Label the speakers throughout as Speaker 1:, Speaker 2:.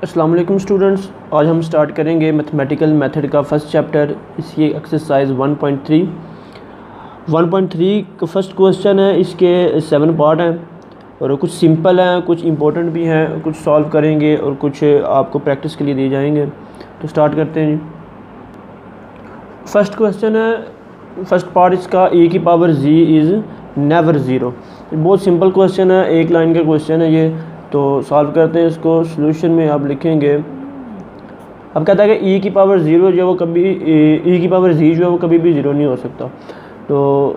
Speaker 1: अस्सलाम वालेकुम स्टूडेंट्स, आज हम स्टार्ट करेंगे मैथमेटिकल मेथड का फर्स्ट चैप्टर। इसकी एक्सरसाइज 1.3 का फर्स्ट क्वेश्चन है। इसके 7 पार्ट हैं और कुछ सिंपल हैं, कुछ इम्पोर्टेंट भी हैं, कुछ सॉल्व करेंगे और कुछ आपको प्रैक्टिस के लिए दिए जाएंगे। तो स्टार्ट करते हैं जी। फर्स्ट क्वेश्चन है, फर्स्ट पार्ट इसका e की power z is never zero. बहुत सिंपल क्वेश्चन है, एक लाइन का क्वेश्चन है ये। तो सॉल्व करते हैं इसको। सॉल्यूशन में आप लिखेंगे, अब कहता है कि e की पावर ज़ीरो जो है वो कभी e की पावर z जो है वो कभी भी ज़ीरो नहीं हो सकता। तो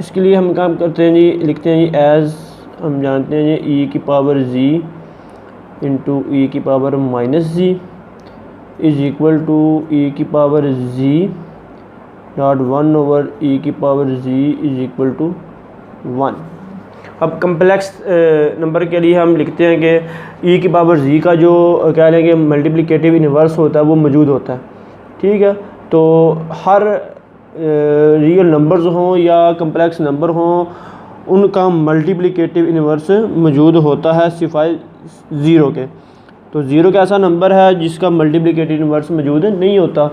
Speaker 1: इसके लिए हम काम करते हैं जी, लिखते हैं जी एज़, हम जानते हैं जी e की पावर z इंटू e की power minus z is equal to e की power z dot 1 over e की power z is equal to 1। अब कम्प्लेक्स नंबर के लिए हम लिखते हैं कि e की पावर z का जो क्या लेंगे मल्टीप्लिकेटिव इन्वर्स होता है वो मौजूद होता है। ठीक है, तो हर रियल नंबर्स हों या कम्प्लेक्स नंबर हों उनका मल्टीप्लिकेटिव इन्वर्स मौजूद होता है सिवाय ज़ीरो के। तो ज़ीरो का ऐसा नंबर है जिसका मल्टीप्लिकेटिव इन्वर्स मौजूद नहीं होता।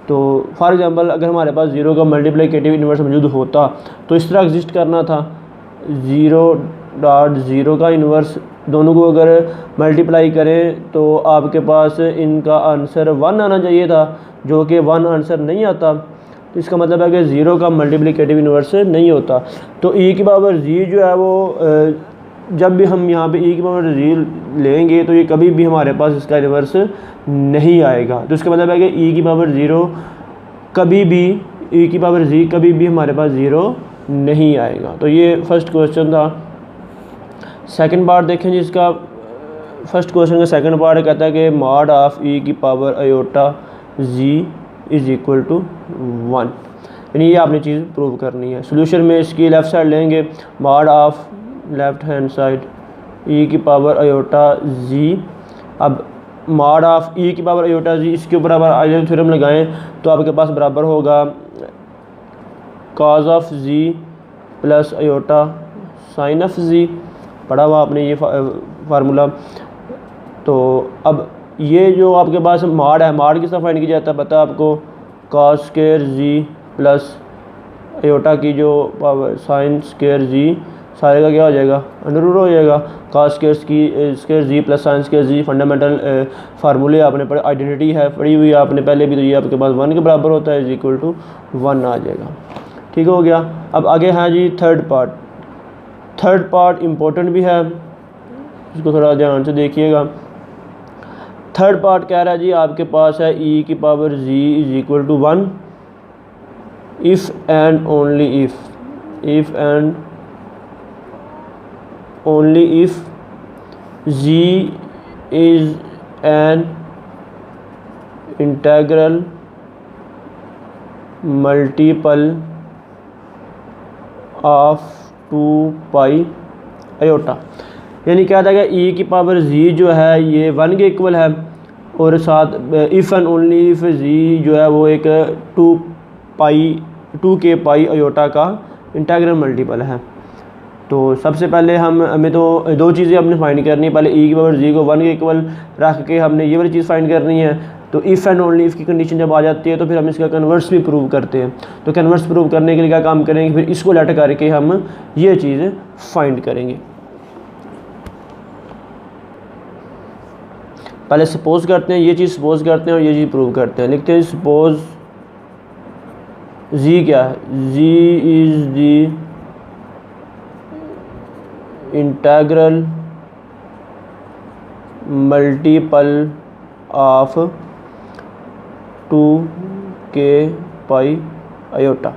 Speaker 1: तो फॉर एग्जांपल अगर हमारे पास ज़ीरो का मल्टीप्लिकेटिव इन्वर्स मौजूद होता तो इस तरह एग्जिस्ट करना था, ज़ीरो डॉट ज़ीरो का इन्वर्स, दोनों को अगर मल्टीप्लाई करें तो आपके पास इनका आंसर 1 आना चाहिए था, जो कि 1 आंसर नहीं आता। तो इसका मतलब है कि ज़ीरो का मल्टीप्लिकेटिव इन्वर्स नहीं होता। तो e की पावर z जो है वो जब भी हम यहाँ पे e की पावर z लेंगे तो ये कभी भी हमारे पास इसका इन्वर्स नहीं आएगा। तो इसका मतलब है कि e की पावर ज़ीरो कभी भी, e की पावर z कभी भी हमारे पास ज़ीरो नहीं आएगा। तो ये फर्स्ट क्वेश्चन था। सेकंड पार्ट देखें जी इसका। फर्स्ट क्वेश्चन का सेकंड पार्ट कहता है कि मॉड ऑफ e की power iota z is equal to 1, यानी ये आपने चीज़ प्रूव करनी है। सोल्यूशन में इसकी लेफ़्ट साइड लेंगे, mod of left hand side e की पावर आयोटा z। अब मॉड ऑफ e की पावर आयोटा z, इसके ऊपर अगर आइडियल थ्योरम लगाएं तो आपके पास बराबर होगा cause of z plus iota sign of z। पढ़ा हुआ आपने ये फार्मूला। तो अब ये जो आपके पास मॉड है, मॉड किस तरह फाइंड किया जाता है पता है आपको, cos square z plus iota की जो पावर साइन स्क्वायर z, सारे का क्या हो जाएगा अंडर रूट हो जाएगा। Cos square z plus sine square z fundamental फार्मूले आपने पढ़े, आइडेंटिटी है पढ़ी हुई आपने पहले भी। तो ये आपके पास 1 के बराबर होता है, इज इक्वल टू 1 आ जाएगा। ठीक हो गया। अब आगे है जी third part. Third part important भी है, इसको थोड़ा ध्यान से देखिएगा। थर्ड पार्ट कह रहा है जी आपके पास है e की power z is equal to 1 if and only if and only if z is an integral multiple of 2 pi iota. यानी क्या था कि e की पावर z जो है ये 1 के इक्वल है और साथ if and only if z जो है वो एक 2 के पाई आयोटा का इंटेग्रल मल्टीपल है। तो सबसे पहले हमें तो दो चीज़ें हमने फाइंड करनी है। पहले e की पावर z को 1 के इक्वल रख के हमने ये वाली चीज़ फाइंड करनी है। तो इफ़ एंड ओनली इफ़ की कंडीशन जब आ जाती है तो फिर हम इसका कन्वर्स भी प्रूव करते हैं। तो कन्वर्स प्रूव करने के लिए क्या काम करेंगे, फिर इसको लेट करके हम ये चीज़ फाइंड करेंगे। पहले सपोज करते हैं, ये चीज़ सपोज करते हैं और ये चीज़ प्रूव करते हैं। लिखते हैं सपोज z क्या है, z is the integral multiple of 2 के पाई आयोटा।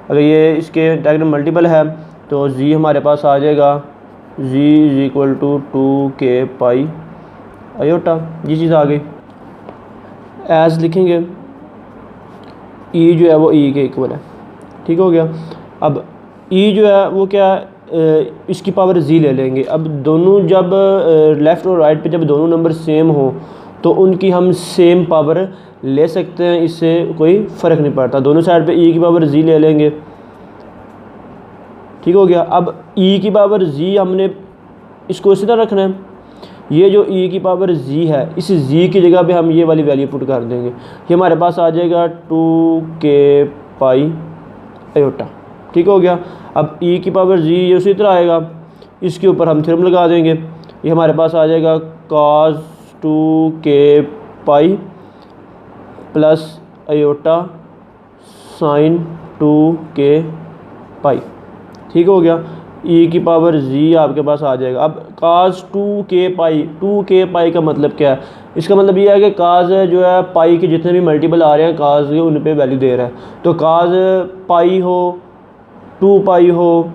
Speaker 1: अगर ये इसके इंटेग्रल मल्टीपल है तो z हमारे पास आ जाएगा z इज इक्वल टू 2 के पाई आयोटा। ये चीज़ आ गई। एज लिखेंगे e जो है वो e के इक्वल है। ठीक हो गया। अब e जो है वो क्या इसकी पावर z ले लेंगे। अब दोनों जब लेफ़्ट और राइट पे जब दोनों नंबर सेम हो तो उनकी हम सेम पावर ले सकते हैं, इससे कोई फ़र्क नहीं पड़ता। दोनों साइड पे e की पावर z ले लेंगे। ठीक हो गया। अब e की पावर z हमने इसको इसी तरह रखना है। ये जो e की पावर z है, इस z की जगह पे हम ये वाली वैल्यू पुट कर देंगे। ये हमारे पास आ जाएगा 2k पाई आयोटा। ठीक हो गया। अब e की पावर z ये उसी तरह आएगा, इसके ऊपर हम थ्योरम लगा देंगे। ये हमारे पास आ जाएगा cos 2k pi plus iota sign 2k पाई। ठीक हो गया। e की पावर z आपके पास आ जाएगा। अब cos 2k पाई का मतलब क्या है? इसका मतलब ये है कि cos जो है पाई के जितने भी मल्टीपल आ रहे हैं cos के, उन पे वैल्यू दे रहा है। तो cos पाई हो, 2 पाई हो,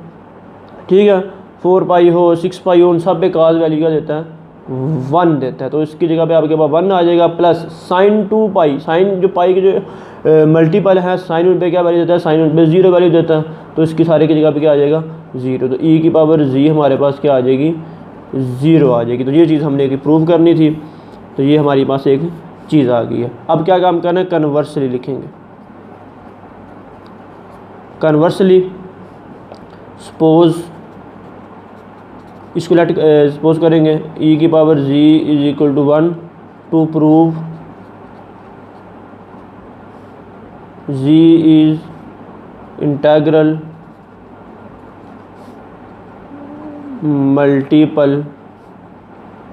Speaker 1: ठीक है, 4 पाई हो, 6 पाई हो, उन सब पे cos वैल्यू क्या देता है? 1 देता है। तो इसकी जगह पे आपके पास 1 आ जाएगा प्लस साइन 2 पाई। साइन जो पाई के जो मल्टीपल है, साइन उन पे क्या वैल्यू देता है? साइन उन पे 0 वैल्यू देता है। तो इसकी सारे की जगह पे क्या आ जाएगा? 0। तो e की पावर z हमारे पास क्या आ जाएगी? 0 आ जाएगी। तो ये चीज़ हमने एक प्रूव करनी थी, तो ये हमारे पास एक चीज़ आ गई है। अब क्या काम करना है? कन्वर्सली लिखेंगे। कन्वर्सली सपोज इसको लेट सपोज करेंगे e की power z is equal to 1 to prove z is integral multiple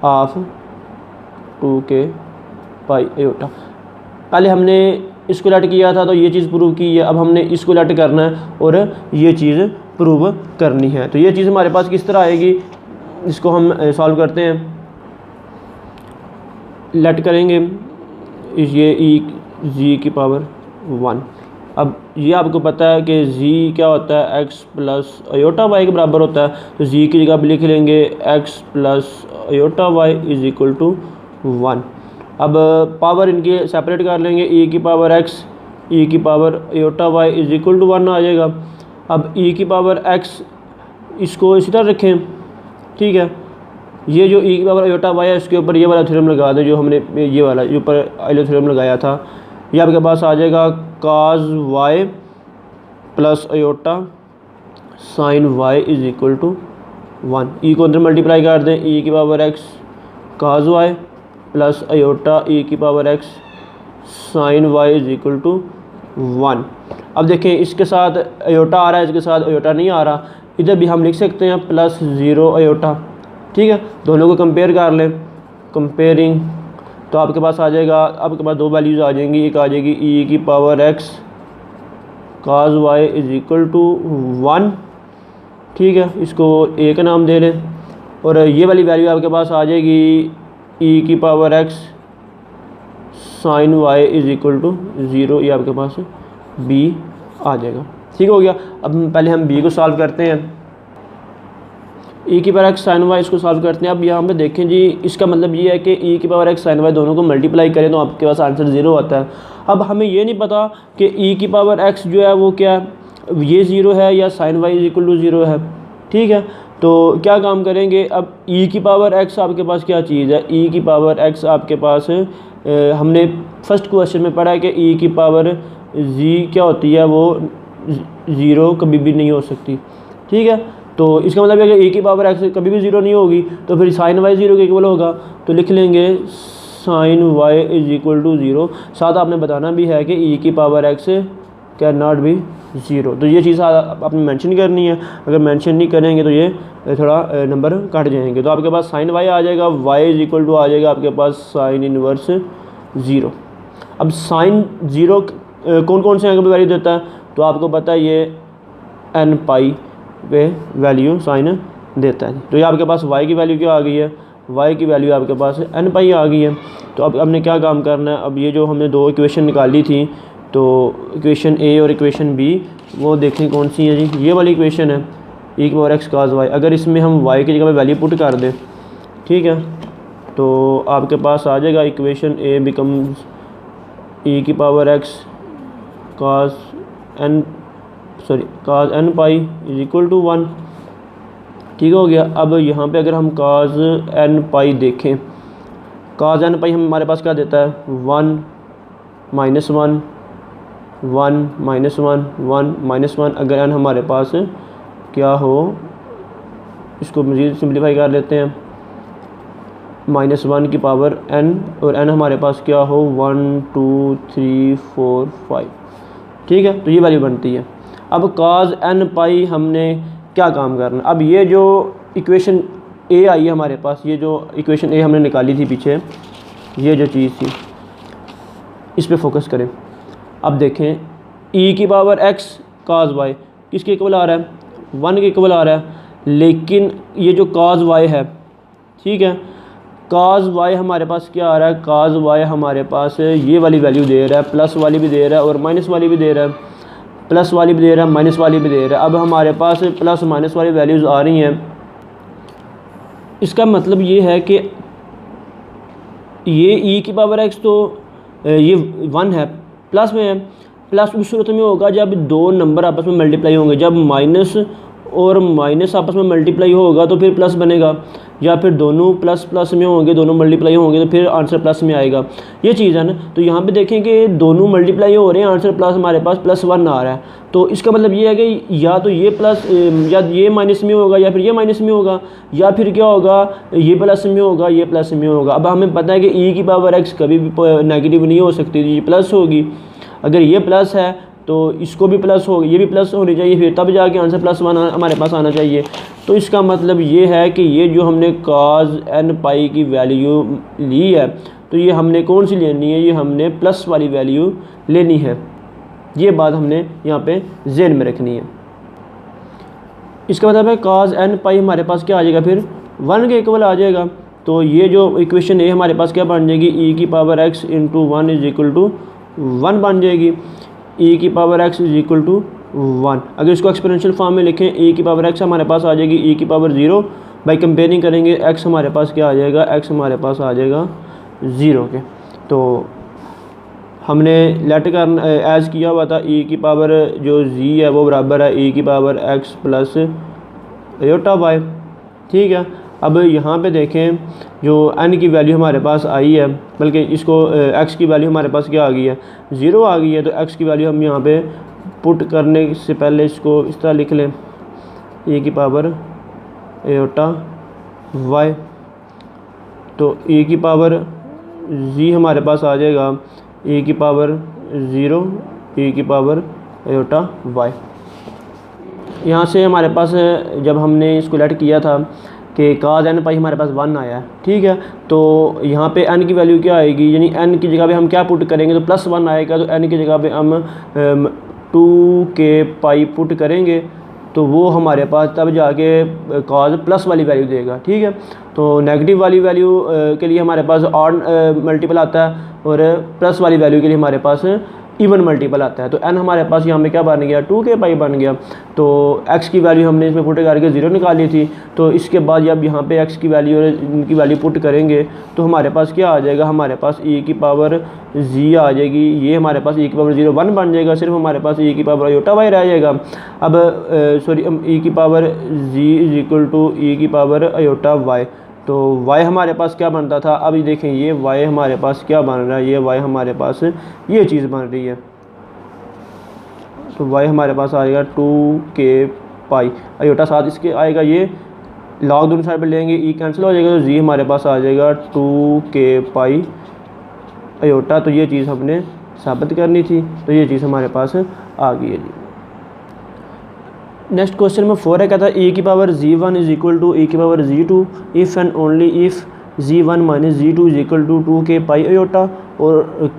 Speaker 1: of 2k pi iota. पहले हमने इसको लेट किया था तो ये चीज़ प्रूव की है, अब हमने इसको लेट करना है और ये चीज़ प्रूव करनी है। तो ये चीज़ हमारे पास किस तरह आएगी, इसको हम सॉल्व करते हैं। लेट करेंगे ये e z की पावर 1। अब ये आपको पता है कि z क्या होता है? x प्लस आयोटा y के बराबर होता है। तो z की जगह पर लिख लेंगे x plus iota y is equal to 1। अब पावर इनके सेपरेट कर लेंगे, e की पावर x, e की power iota y is equal to 1 आ जाएगा। अब e की पावर x इसको इसी तरह रखें, ठीक है। ये जो e की पावर आयोटा y है, इसके ऊपर ये वाला थ्योरम लगा दें जो हमने ये वाला जो ऊपर आइलो थ्योरम लगाया था। ये आपके पास आ जाएगा cos y plus iota sine y is equal to 1। E को अंदर मल्टीप्लाई कर दें, e की power x cos y plus iota e की power x sine y is equal to 1। अब देखें इसके साथ आयोटा आ रहा है, इसके साथ आयोटा नहीं आ रहा। इधर भी हम लिख सकते हैं प्लस 0 आयोटा, ठीक है। दोनों को कंपेयर कर लें, कंपेयरिंग, तो आपके पास आ जाएगा, आपके पास दो वैल्यूज़ आ जाएंगी। एक आ जाएगी e की power x cos y is equal to 1, ठीक है, इसको a का नाम दे लें। और ये वाली वैल्यू आपके पास आ जाएगी e की power x sine y is equal to 0। ये आपके पास b आ जाएगा। ठीक हो गया। अब पहले हम b को सॉल्व करते हैं। e की पावर x साइन y इसको सॉल्व करते हैं। अब यहाँ पे देखें जी, इसका मतलब ये है कि e की पावर x साइन y दोनों को मल्टीप्लाई करें तो आपके पास आंसर 0 आता है। अब हमें ये नहीं पता कि e की पावर x जो है वो क्या है, ये 0 है या sine y is equal to 0 है, ठीक है। तो क्या काम करेंगे, अब e की पावर x आपके पास क्या चीज़ है? e की पावर x आपके पास हमने फर्स्ट क्वेश्चन में पढ़ा है कि e की पावर z क्या होती है, वो 0 कभी भी नहीं हो सकती, ठीक है। तो इसका मतलब है कि e की पावर x कभी भी 0 नहीं होगी, तो फिर साइन y 0 के इक्वल होगा। तो लिख लेंगे sine y is equal to 0। साथ आपने बताना भी है कि e की power x can not be 0। तो ये चीज़ आपने मेंशन करनी है। अगर मेंशन नहीं करेंगे तो ये थोड़ा नंबर कट जाएंगे। तो आपके पास साइन y आ जाएगा, y इज इक्वल टू आ जाएगा आपके पास साइन इनवर्स 0। अब साइन 0 कौन कौन से एंगल पे वैल्यू देता है? तो आपको पता है ये n पाई पे वैल्यू साइन देता है। तो ये आपके पास y की वैल्यू क्या आ गई है? y की वैल्यू आपके पास n पाई आ गई है। तो अब हमने क्या काम करना है, अब ये जो हमने दो इक्वेशन निकाली थी, तो इक्वेशन a और इक्वेशन b, वो देखें कौन सी है जी। ये वाली इक्वेशन है e की पावर x cos y। अगर इसमें हम y की जगह पे वैल्यू पुट कर दें, ठीक है, तो आपके पास आ जाएगा इक्वेशन a बिकम्स e की power x cos n pi is equal to 1। ठीक हो गया। अब यहाँ पे अगर हम cos n पाई देखें, cos n पाई हमारे पास क्या देता है? 1 -1 1 -1 1 -1। अगर n हमारे पास क्या हो, इसको मज़ीद सिंप्लीफाई कर लेते हैं। -1 की पावर n, और n हमारे पास क्या हो 1 2 3 4 5, ठीक है। तो ये वैल्यू बनती है। अब cos n पाई हमने क्या काम करना, अब ये जो इक्वेशन ए आई है हमारे पास, ये जो इक्वेशन ए हमने निकाली थी पीछे, ये जो चीज़ थी, इस पे फोकस करें। अब देखें e की पावर x cos y किसके इक्वल आ रहा है, 1 के इक्वल आ रहा है, लेकिन ये जो cos y है, ठीक है, cos y हमारे पास क्या आ रहा है, cos y हमारे पास ये वाली वैल्यू दे रहा है, प्लस वाली भी दे रहा है और माइनस वाली भी दे रहा है, प्लस वाली भी दे रहा है, माइनस वाली भी दे रहा है। अब हमारे पास प्लस माइनस वाली वैल्यूज़ आ रही हैं, इसका मतलब ये है कि ये e की पावर x तो ये 1 है, प्लस में है। प्लस उस सूरत में होगा जब दो नंबर आपस में मल्टीप्लाई होंगे, जब माइनस और माइनस आपस में मल्टीप्लाई होगा तो फिर प्लस बनेगा, या फिर दोनों प्लस प्लस में होंगे, दोनों मल्टीप्लाई होंगे तो फिर आंसर प्लस में आएगा। ये चीज़ है ना। तो यहाँ पे देखें कि दोनों मल्टीप्लाई हो रहे हैं, आंसर प्लस हमारे पास +1 आ रहा है। तो इसका मतलब ये है कि या तो ये प्लस या ये माइनस में होगा, या फिर ये माइनस में होगा, या फिर क्या होगा, ये प्लस में होगा, ये प्लस में होगा। अब हमें पता है कि e की पावर x कभी भी नेगेटिव नहीं हो सकती, ये प्लस होगी। अगर ये प्लस है तो इसको भी प्लस हो, ये भी प्लस होनी चाहिए, फिर तब जाके आंसर +1 हमारे पास आना चाहिए। तो इसका मतलब ये है कि ये जो हमने cos n पाई की वैल्यू ली है, तो ये हमने कौन सी लेनी है, ये हमने प्लस वाली वैल्यू लेनी है। ये बात हमने यहाँ पे ज़हन में रखनी है। इसका मतलब है cos n पाई हमारे पास क्या आ जाएगा, फिर 1 के इक्वल आ जाएगा। तो ये जो इक्वेशन है हमारे पास क्या बन जाएगी, e की power x into 1 is equal to 1 बन जाएगी। e की power x is equal to 1। अगर इसको एक्सपोनेंशियल फॉर्म में लिखें, e की पावर x हमारे पास आ जाएगी e की पावर 0। बाई कंपेयरिंग करेंगे x हमारे पास क्या आ जाएगा, x हमारे पास आ जाएगा 0 के। तो हमने लेट करना एज किया हुआ था, e की पावर जो z है वो बराबर है e की power x plus iota y, ठीक है। अब यहाँ पे देखें जो n की वैल्यू हमारे पास आई है, बल्कि इसको x की वैल्यू हमारे पास क्या आ गई है, 0 आ गई है। तो x की वैल्यू हम यहाँ पे पुट करने से पहले इसको इस तरह लिख लें, e की पावर आयोटा y। तो e की पावर z हमारे पास आ जाएगा e की पावर 0 e की पावर आयोटा y। यहाँ से हमारे पास जब हमने इसको लेट किया था कि cos n पाई हमारे पास 1 आया है, ठीक है। तो यहाँ पे n की वैल्यू क्या आएगी, यानी n की जगह पे हम क्या पुट करेंगे, तो +1 आएगा। तो n की जगह पे हम 2k पाई पुट करेंगे, तो वो हमारे पास तब जाके cos प्लस वाली वैल्यू देगा, ठीक है। तो नेगेटिव वाली वैल्यू के लिए हमारे पास ऑड मल्टीपल आता है, और प्लस वाली वैल्यू के लिए हमारे पास इवन मल्टीपल आता है। तो n हमारे पास यहाँ पे क्या बन गया, 2k पाई बन गया। तो x की वैल्यू हमने इसमें पुट करके 0 निकाली थी। तो इसके बाद जब यहाँ पे x की वैल्यू और इनकी वैल्यू पुट करेंगे तो हमारे पास क्या आ जाएगा, हमारे पास e की पावर z आ जाएगी। ये हमारे पास e की पावर 0 1 बन जाएगा, सिर्फ हमारे पास e की पावर आयोटा y रह जाएगा। अब सॉरी e की power z is equal to e की पावर आयोटा y। तो y हमारे पास क्या बनता था, अभी देखें ये y हमारे पास क्या बन रहा है, ये y हमारे पास ये चीज़ बन रही है। तो y हमारे पास आएगा 2k पाई, आयोटा साथ इसके आएगा, ये लॉग दोनों साइड पे लेंगे, e कैंसिल हो जाएगा। तो z हमारे पास आ जाएगा 2k पाई आयोटा। तो ये चीज़ हमने साबित करनी थी, तो ये चीज़ हमारे पास आ गई है जी। नेक्स्ट क्वेश्चन में 4 है, कहता है e की power z1 is equal to e की power z2 if and only if z1 minus z2 is equal to 2k pi iota और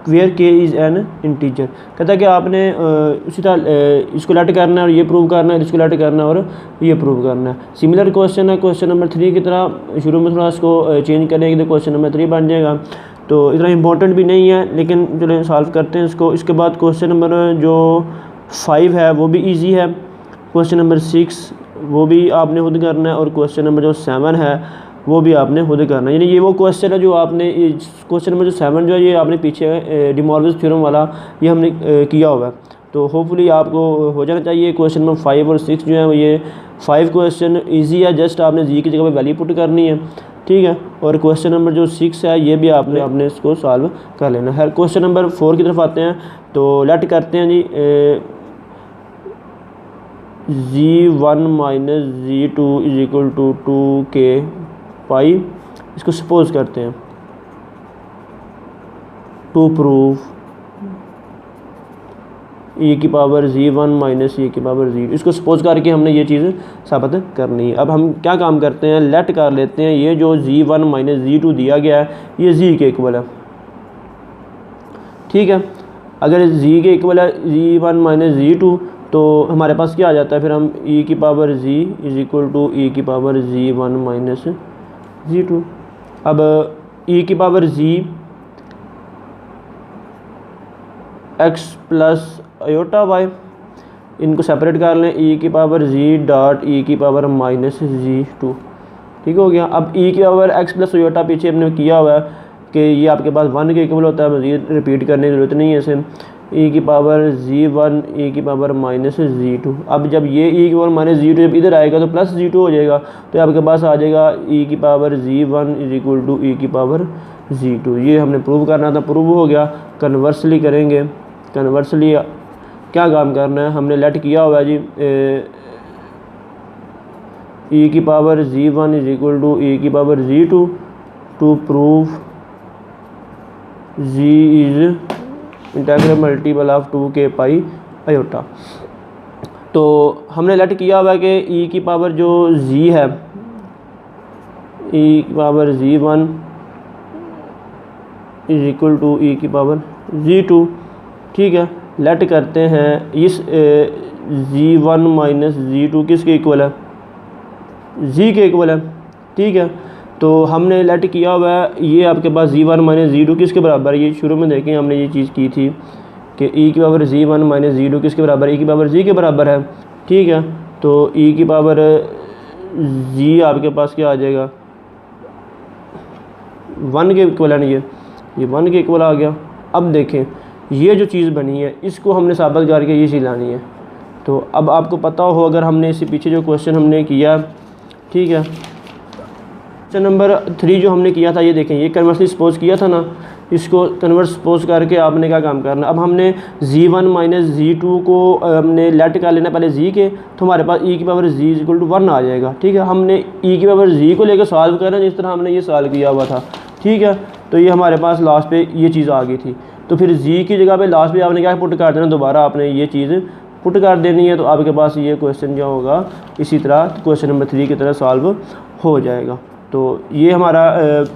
Speaker 1: where k is an integer. कहता है कि आपने उसी तरह इसको लेट करना है और ये प्रूव करना है, इसको लेट करना है और ये प्रूव करना है। सिमिलर क्वेश्चन है क्वेश्चन नंबर 3 की तरह, शुरू में थोड़ा इसको चेंज करेंगे तो क्वेश्चन नंबर 3 बन जाएगा। तो इतना इंपॉर्टेंट भी नहीं है, लेकिन चलो सॉल्व करते हैं इसको। इसके बाद क्वेश्चन नंबर जो 5 है वो भी ईजी है, क्वेश्चन नंबर 6 वो भी आपने खुद करना है, और क्वेश्चन नंबर जो 7 है वो भी आपने खुद करना है। यानी ये वो क्वेश्चन है जो आपने क्वेश्चन नंबर जो 7 जो है ये आपने पीछे डी मॉर्गन थ्योरम वाला ये हमने किया हुआ है। तो होपफुली आपको हो जाना चाहिए। क्वेश्चन नंबर 5 और 6 जो है ये 5 क्वेश्चन ईजी है, जस्ट आपने जी की जगह पे वैल्यू पुट करनी है, ठीक है। और क्वेश्चन नंबर जो 6 है ये भी आपने इसको सॉल्व कर लेना है। क्वेश्चन नंबर 4 की तरफ आते हैं, तो लेट करते हैं जी z1 minus z2 is equal to 2k pi इसको सपोज करते हैं टू प्रूव e की पावर z1 माइनस e की पावर z, इसको सपोज करके हमने ये चीज़ साबित करनी है। अब हम क्या काम करते हैं, लेट कर लेते हैं ये जो z1 माइनस z2 दिया गया है ये z के इक्वल है, ठीक है। अगर z के इक्वल है z1 माइनस z2 तो हमारे पास क्या आ जाता है, फिर हम e की power z is equal to e की पावर z1 माइनस z2। अब e की power z x plus iota y, इनको सेपरेट कर लें, e की पावर z डॉट e की पावर माइनस z2, ठीक हो गया। अब e की पावर x प्लस आयोटा पीछे हमने किया हुआ है कि ये आपके पास 1 के इक्वल होता है, मज़ीद रिपीट करने की ज़रूरत नहीं है इसे। e की पावर z1 e की पावर माइनस z2, अब जब ये e की पावर माइनस z2 जब इधर आएगा तो प्लस z2 हो जाएगा, तो आपके पास आ जाएगा e की power z1 is equal to e की पावर z2। ये हमने प्रूव करना था, प्रूव हो गया। कन्वर्सली करेंगे, कन्वर्सली क्या काम करना है, हमने लेट किया हुआ है जी e की power z1 is equal to e की power z2 to prove z is integral multiple of 2k pi iota. तो हमने लेट किया हुआ है कि e की पावर जो z है, e की power z1 is equal to e की पावर z2, ठीक है। लेट करते हैं इस z1 माइनस z2 किसके इक्वल है, z के इक्वल है, ठीक है। तो हमने लेट किया हुआ है ये आपके पास z1 माइनस z2 किसके बराबर है, ये शुरू में देखें हमने ये चीज़ की थी कि e की पावर z1 माइनस z2 किसके बराबर है, e की पावर z के बराबर है, ठीक है। तो e की पावर z आपके पास क्या आ जाएगा, 1 के इक्वल है, ये 1 के इक्वल आ गया। अब देखें ये जो चीज़ बनी है इसको हमने साबित करके ये चीज़ लानी है। तो अब आपको पता हो अगर हमने इससे पीछे जो क्वेश्चन हमने किया, ठीक है, क्वेश्चन नंबर 3 जो हमने किया था, ये देखें ये कन्वर्सली सपोज किया था ना, इसको कन्वर्स सपोज करके आपने क्या काम करना, अब हमने z1 माइनस z2 को हमने लेट कर लेना पहले z के, तो हमारे पास e की पावर z इक्वल टू 1 आ जाएगा, ठीक है। हमने e की पावर z को लेकर सॉल्व करना जिस तरह हमने ये सॉल्व किया हुआ था, ठीक है। तो ये हमारे पास लास्ट पे ये चीज़ आ गई थी, तो फिर z की जगह पे लास्ट पे आपने क्या पुट कर देना, दोबारा आपने ये चीज़ पुट कर देनी है, तो आपके पास ये क्वेश्चन क्या होगा इसी तरह क्वेश्चन नंबर 3 की तरह सॉल्व हो जाएगा। तो ये हमारा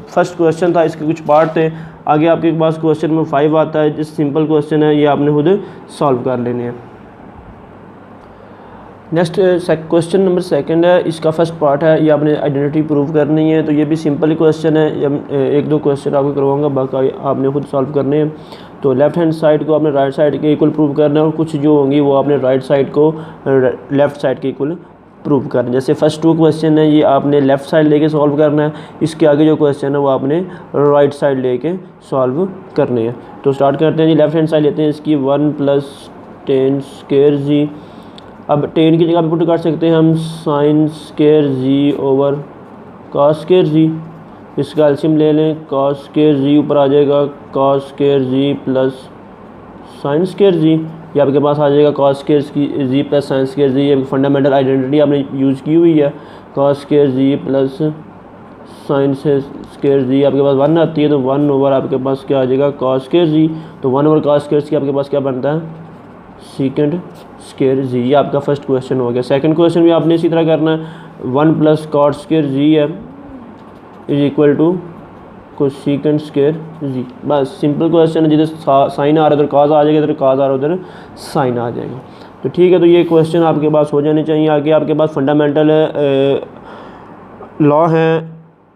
Speaker 1: फर्स्ट क्वेश्चन था, इसके कुछ पार्ट थे। आगे आपके पास क्वेश्चन नंबर 5 आता है, जिस सिंपल क्वेश्चन है ये आपने खुद सॉल्व कर लेने हैं। नेक्स्ट क्वेश्चन नंबर 2 है, इसका फर्स्ट पार्ट है, ये आपने आइडेंटिटी प्रूव करनी है। तो ये भी सिंपल क्वेश्चन है, एक दो क्वेश्चन आपको करवाऊंगा, बाकी आपने खुद सॉल्व करने हैं। तो लेफ़्ट हैंड साइड को आपने राइट साइड के इक्वल प्रूव करना है, और कुछ जो होंगी वो आपने राइट साइड को लेफ़्ट साइड के इक्वल प्रूव करना है। जैसे फर्स्ट 2 क्वेश्चन है ये आपने लेफ़्ट साइड लेके सॉल्व करना है, इसके आगे जो क्वेश्चन है वो आपने राइट साइड लेके सॉल्व करने हैं। तो स्टार्ट करते हैं जी, लेफ़्ट हैंड साइड लेते हैं इसकी 1 + 10 स्क्वायर जी। अब 10 की जगह पे पुट कर सकते हैं हम sin स्क्वायर जी ओवर cos स्क्वायर जी। इसका एलसीएम ले लें, cos स्क्वायर जी ऊपर आ जाएगा cos स्क्वायर जी प्लस sin स्क्वायर जी। ये आपके पास आ जाएगा cos स्क्वायर जी प्लस sin स्क्वायर जी। ये फंडामेंटल आइडेंटिटी आपने यूज़ की हुई है, cos स्क्वायर जी प्लस sin स्क्वायर जी आपके पास 1 आती है, तो 1 ओवर आपके पास क्या आ जाएगा cos स्क्वायर जी। तो 1 ओवर cos स्क्वायर जी आपके पास क्या बनता है सेकंड स्क्वायर जी। ये आपका फर्स्ट क्वेश्चन हो गया। सेकंड क्वेश्चन भी आपने इसी तरह करना है, 1 + cot स्क्वायर जी है is equal to cosecant square g. बस सिंपल क्वेश्चन है, जिधर साइन आ रहा है उधर cos आ जाएगा, इधर cos आ रहा है उधर साइन आ जाएगा। तो ठीक है, तो ये क्वेश्चन आपके पास हो जाने चाहिए। आगे आपके पास फंडामेंटल लॉ हैं,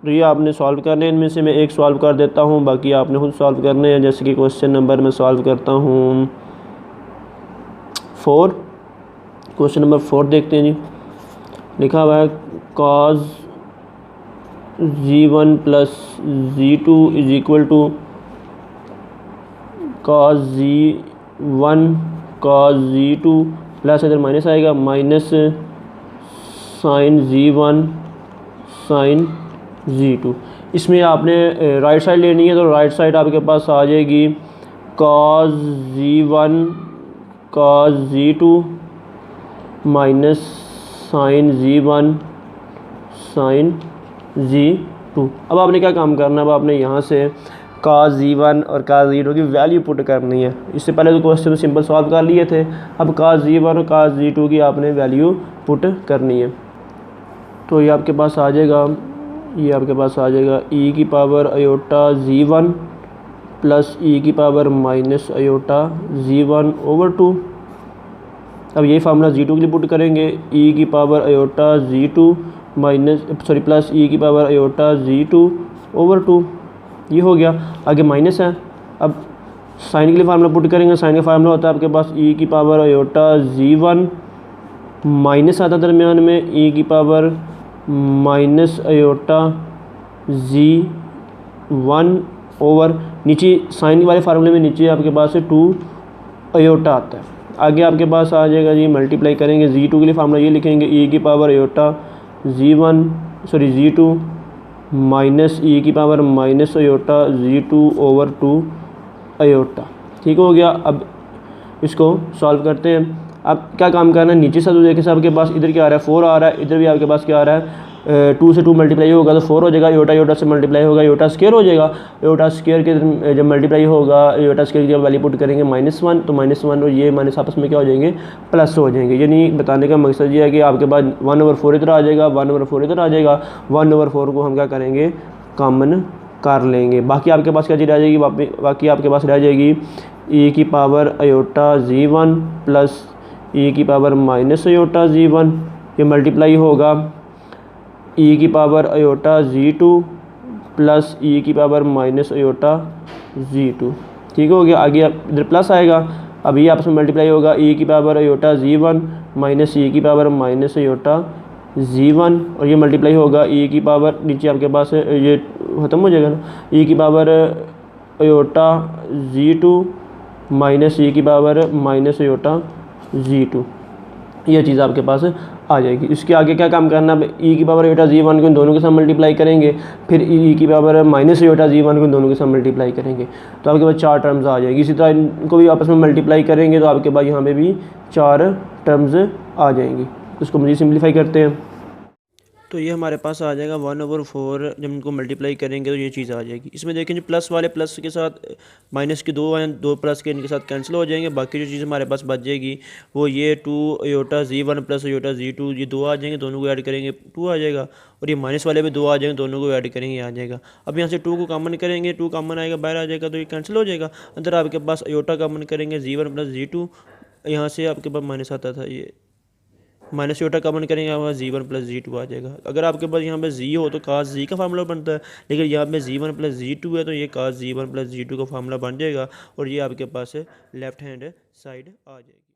Speaker 1: तो ये आपने सॉल्व करने हैं। इनमें से मैं एक सॉल्व कर देता हूँ, बाकी आपने खुद सॉल्व करने हैं। जैसे कि क्वेश्चन नंबर मैं सॉल्व करता हूँ 4। क्वेश्चन नंबर 4 देखते हैं जी। लिखा हुआ है cos z1 plus z2 is equal to cos z1 cos z2 plus इधर माइनस आएगा minus sin z1 sin z2। इसमें आपने राइट साइड लेनी है, तो राइट साइड आपके पास आ जाएगी cos z1 cos z2 minus sin z1 sin z2। 2। अब आपने क्या काम करना है, अब आपने यहाँ से cos Z1 और cos Z2 की वैल्यू पुट करनी है। इससे पहले तो क्वेश्चन सिंपल सॉल्व कर लिए थे, अब cos Z1 और cos Z2 की आपने वैल्यू पुट करनी है। तो ये आपके पास आ जाएगा, ये आपके पास आ जाएगा e की power iota Z1 plus e की power minus iota Z1 over 2। अब यही फार्मूला Z2 के लिए पुट करेंगे, e की power iota Z2 plus e की पावर आयोटा Z2 ओवर 2। ये हो गया, आगे माइनस है। अब साइन के लिए फार्मूला पुट करेंगे, साइन का फार्मूला होता है आपके पास e की पावर आयोटा Z1 माइनस आता दरमियान में e की power minus iota Z1 over नीचे साइन वाले फार्मूले में नीचे आपके पास 2 आयोटा आता है। आगे आपके पास आ जाएगा जी, मल्टीप्लाई करेंगे Z2 के लिए फार्मूला ये लिखेंगे e की power iota Z2 minus e की power minus iota Z2 over 2 iota. ठीक हो गया। अब इसको सॉल्व करते हैं। अब क्या काम करना है, नीचे से तो देखें सब आपके पास इधर क्या आ रहा है 4 आ रहा है, इधर भी आपके पास क्या आ रहा है 2 से 2 मल्टीप्लाई होगा तो 4 हो जाएगा, योटा योटा से मल्टीप्लाई होगा योटा स्क्वायर हो जाएगा, योटा स्क्वायर के जब मल्टीप्लाई होगा योटा स्क्वायर की जब वैल्यू पुट करेंगे -1 तो -1 और ये माइनस आपस में क्या हो जाएंगे प्लस हो जाएंगे। यानी बताने का मकसद ये है कि आपके पास 1/4 इधर आ जाएगा, 1/4 इधर आ जाएगा, 1/4 को हम क्या करेंगे कॉमन कर लेंगे। बाकी आपके पास क्या चीज़ रह जाएगी, बाकी आपके पास रह जाएगी e की power iota Z1 plus e की पावर माइनस आयोटा Z1, ये मल्टीप्लाई होगा e की power iota Z2 plus e की पावर माइनस आयोटा Z2। ठीक हो गया। आगे इधर प्लस आएगा, अब ये आपस में मल्टीप्लाई होगा e की power iota Z1 minus e की पावर माइनस आयोटा Z1 और ये मल्टीप्लाई होगा e की पावर नीचे आपके पास ये ख़त्म हो जाएगा ना, e की power iota Z2 minus e की पावर माइनस आयोटा Z2, ये चीज़ आपके पास आ जाएगी। इसके आगे क्या काम करना है, e की पावर आयोटा Z1 को इन दोनों के साथ मल्टीप्लाई करेंगे, फिर e की पावर माइनस आयोटा Z1 को इन दोनों के साथ मल्टीप्लाई करेंगे तो आपके पास 4 टर्म्स आ जाएगी। इसी तरह इनको भी आपस में मल्टीप्लाई करेंगे तो आपके पास यहाँ पे भी 4 टर्म्स आ जाएंगी। इसको मुझे सिंप्लीफाई करते हैं तो ये हमारे पास आ जाएगा 1/4। जब इनको मल्टीप्लाई करेंगे तो ये चीज़ आ जाएगी। इसमें देखें जो प्लस वाले प्लस के साथ माइनस के 2 हैं, 2 प्लस के इनके साथ कैंसिल हो जाएंगे। बाकी जो चीज़ हमारे पास बच जाएगी वो ये 2 iota Z1 plus iota Z2, ये 2 आ जाएंगे, दोनों को ऐड करेंगे 2 आ जाएगा, और ये माइनस वाले भी 2 आ जाएंगे, दोनों को ऐड करेंगे आ जाएगा। अब यहाँ से 2 को कॉमन करेंगे, 2 कॉमन आएगा बाहर आ जाएगा तो ये कैंसिल हो जाएगा। अंदर आपके पास आयोटा कॉमन करेंगे Z1 प्लस Z2, यहाँ से आपके पास माइनस आता था, ये माइनस आयोटा कॉमन करेंगे आपका Z1 प्लस Z2 आ जाएगा। अगर आपके पास यहाँ पे Z हो तो cos Z का फार्मूला बनता है, लेकिन यहाँ पे Z1 प्लस Z2 है तो ये cos Z1 प्लस Z2 का फार्मूला बन जाएगा और ये आपके पास लेफ्ट हैंड साइड आ जाएगी।